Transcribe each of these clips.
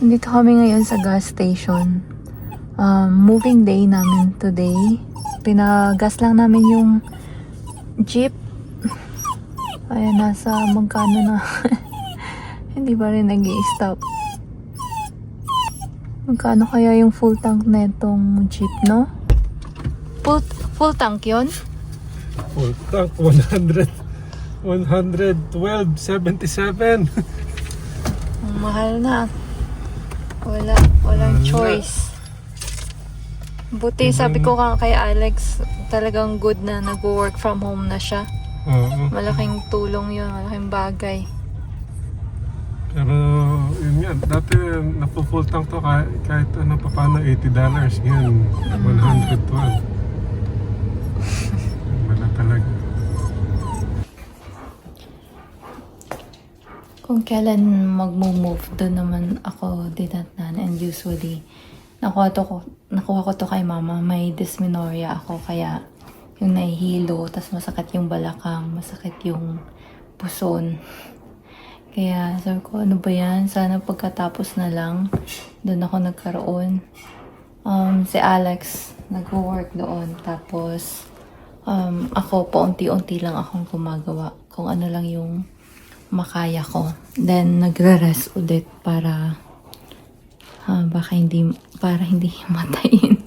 Dito kami ngayon sa gas station. Moving day namin today. Pinagas lang namin yung jeep. Ayan, nasa magkano na. Hindi pa rin nag-i-stop. Magkano kaya yung full tank na itong jeep, no? Full tank yun? Full tank, 112.77. Ang mahal na. Walang choice. Buti sabi ko kay Alex, talagang good na nag-work from home na siya. Oo. Malaking tulong yun, malaking bagay. Pero yun nga, dati napo-full tank to kahit ano pa paano $80. Ngayon, 112. Wala talaga. Kung kailan mag-move, doon naman ako dinatnan. And usually, nakuha ko to kay mama. May dysmenorrhea ako, kaya yung nahihilo, tas masakit yung balakang, masakit yung puson. Kaya sabi ko, ano ba yan? Sana pagkatapos na lang, doon ako nagkaroon. Si Alex, nag-work doon. Tapos, ako, paunti-unti lang akong gumagawa. Kung ano lang yung makaya ko. Then, nagre-rest ulit para para hindi matayin.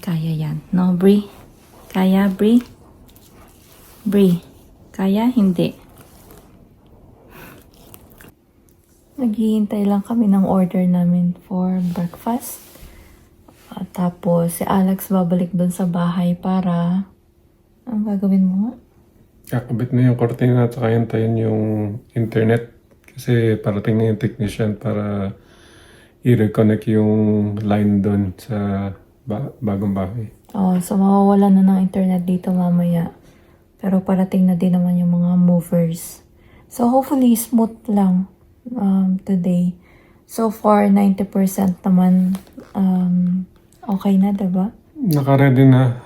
Kaya yan. No, Bri? Kaya, Bri? Bri? Kaya? Hindi. Naghihintay lang kami ng order namin for breakfast. Tapos, si Alex babalik doon sa bahay para... Ang gagawin mo nga? Kakabit na yung cortina at saka hintayin yung internet. Kasi parating na yung technician para i-reconnect yung line doon sa bagong bahay. So mawawala na ng internet dito mamaya. Pero parating na din naman yung mga movers. So hopefully smooth lang today. So far 90% naman okay na, diba? Naka-ready na.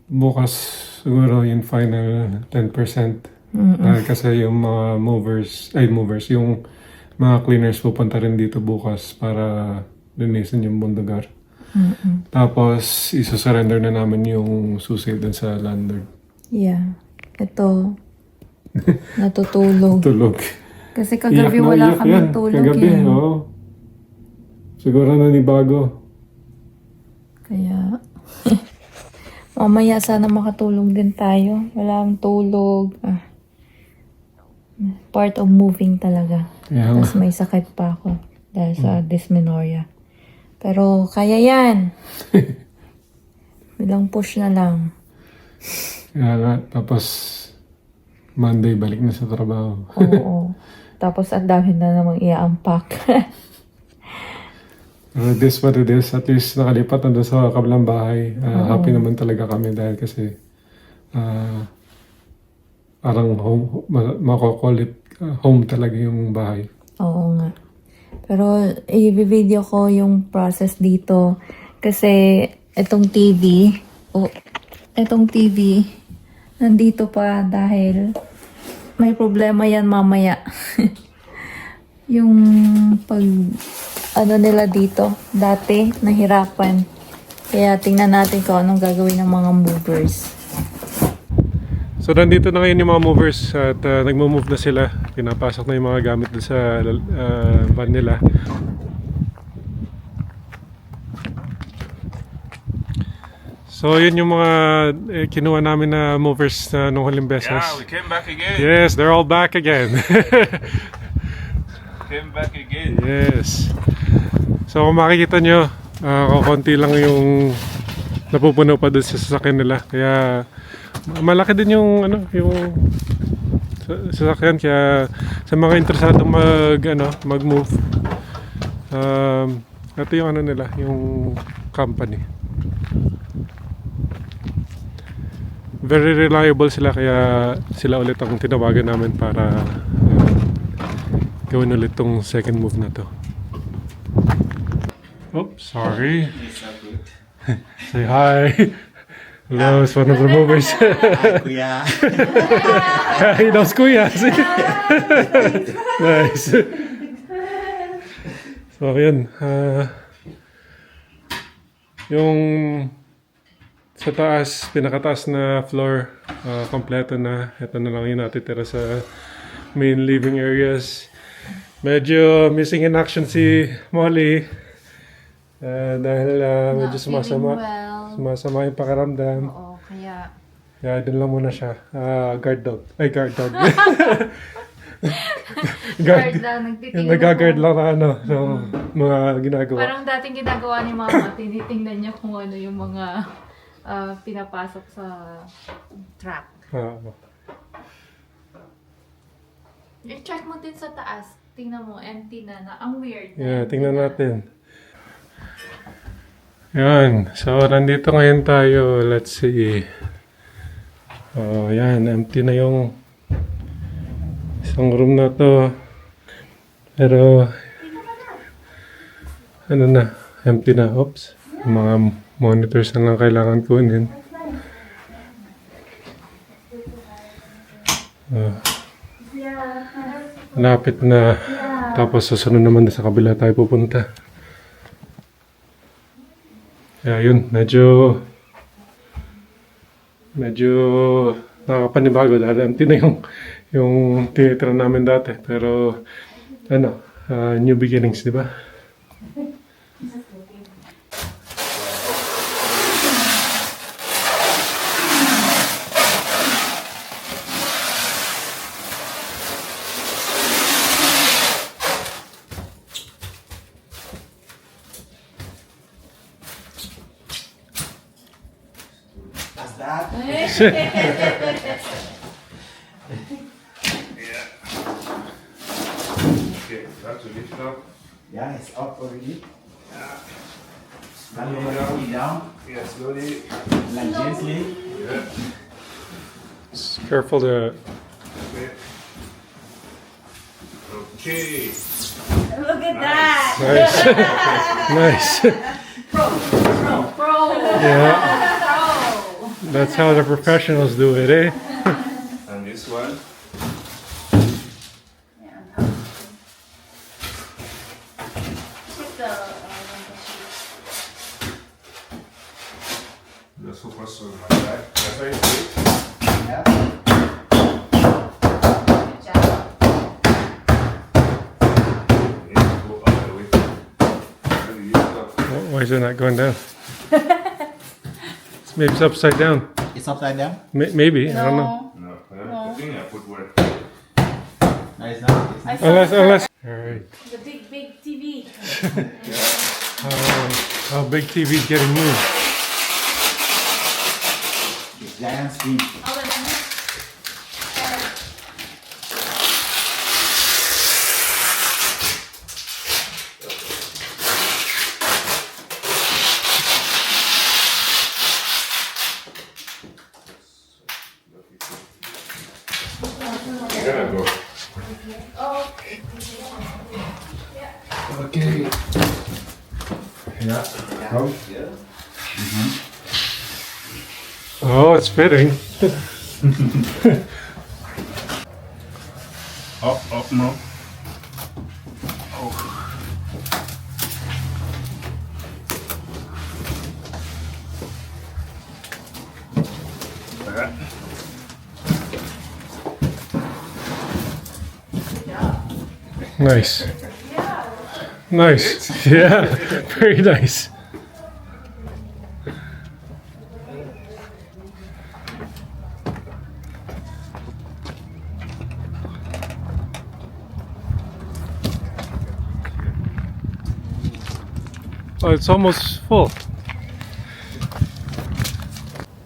Bukas siguro yung final 10%. Dahil kasi yung mga movers, yung mga cleaners pupunta rin dito bukas para linisin yung bundagar. Tapos, isusurrender na namin yung susi dun sa landlord. Yeah. Ito, natutulog. Tulog. Kasi kagabi Iyak na wala iyak kaming yan. tulog Kagabi, yan. oo. Siguro nanibago. Kaya, mamaya sana makatulog din tayo. Wala akong tulog. Part of moving talaga. Yeah. Tapos may sakit pa ako dahil sa dysmenorrhea. Pero kaya yan. Bilang push na lang. Kaya nga, tapos Monday balik na sa trabaho. Oo. Tapos ang dami na namang i-unpack. Pero this what it is. At least nakalipat na doon sa kabilang bahay. Happy naman talaga kami dahil kasi parang home, mako-call it home talaga yung bahay. Oo nga. Pero i-video ko yung process dito. Kasi itong TV, nandito pa dahil may problema yan mamaya. Yung nila dito, dati, nahirapan. Kaya tingnan natin kung anong gagawin ng mga movers. So nandito na ngayon yung mga movers at nagmo-move na sila. Pinapasok na yung mga gamit doon sa van nila. So yun yung mga kinuha namin na movers na nung huling beses. Yeah, we came back again. Yes, they're all back again. Came back again. Yes. So kung makikita nyo, konti lang yung napupuno pa doon sa sasakyan nila. Kaya malaki din yung yung sasakyan, kaya sa mga interesadong mag-move, ito yung nila, yung company. Very reliable sila, kaya sila ulit ang tinawagan namin para gawin ulit tong second move na to. Oops, sorry. Say hi. Hello, it's one of the movers. Kuya. He knows Kuya. Nice. So, yun. Yung sa taas, pinakataas na floor, kompleto na. Ito na lang yung natitira sa main living areas. Medyo missing in action si Molly. Dahil medyo sumasama. Sumasama yung pakiramdam. Oo, kaya... Kaya dun lang muna siya. Guard dog. Ay, guard dog. Guard lang, nagtitingin Nag-guard ako. lang na ano, ng mga ginagawa. Parang dating ginagawa ni Mama, tinitingnan niya kung ano yung mga pinapasok sa truck. I-check mo din sa taas. Tingnan mo, empty na. Ang weird. Yeah, tingnan natin. Yan. So, nandito ngayon tayo. Let's see. Oh, yan. Empty na yung isang room na to. Pero, ano na? Empty na. Oops. Mga monitors na lang kailangan kunin. Lapit na. Tapos susunod naman sa kabila tayo pupunta. Kaya yun, medyo nakakapanibago dahil empty na yung tinitira namin dati. Pero ano, new beginnings, di ba? Okay, that's a lift up. Yeah, it's up already. Now you want to pull it down, Yeah, slowly. like gently. Yeah. Just careful to... Okay. Okay. Look at that! Nice. Nice. Pro! Yeah, Pro! that's how the professionals do it, eh? And this one. The sofa is on my back. That's how you do it. Yeah. You need to go all the way. And you lift up. Why is it not going down? Maybe it's upside down. It's upside down. Maybe, I don't know. No, I think I put where. No, it's not. It's not. Unless. All right. The big TV. How big TV's getting you? It's giant screen. You're gonna go. Okay. Yeah. How? Yeah. Oh, it's fitting. Up, no. Like that. Nice. Nice. Yeah, very nice. Oh, it's almost full.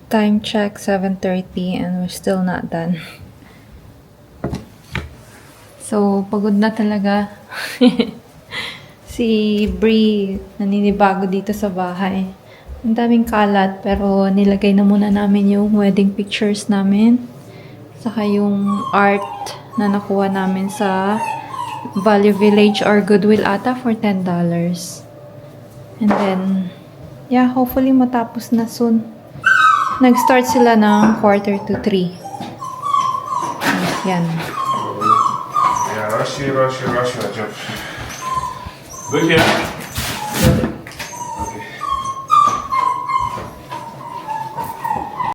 Time check, 7:30 and we're still not done. So, pagod na talaga. Si Bree, naninibago dito sa bahay. Ang daming kalat, pero nilagay na muna namin yung wedding pictures namin. Saka yung art na nakuha namin sa Value Village or Goodwill ata for $10. And then, yeah, hopefully matapos na soon. Nag-start sila ng 2:45. Yan. Yeah, rush. Böker.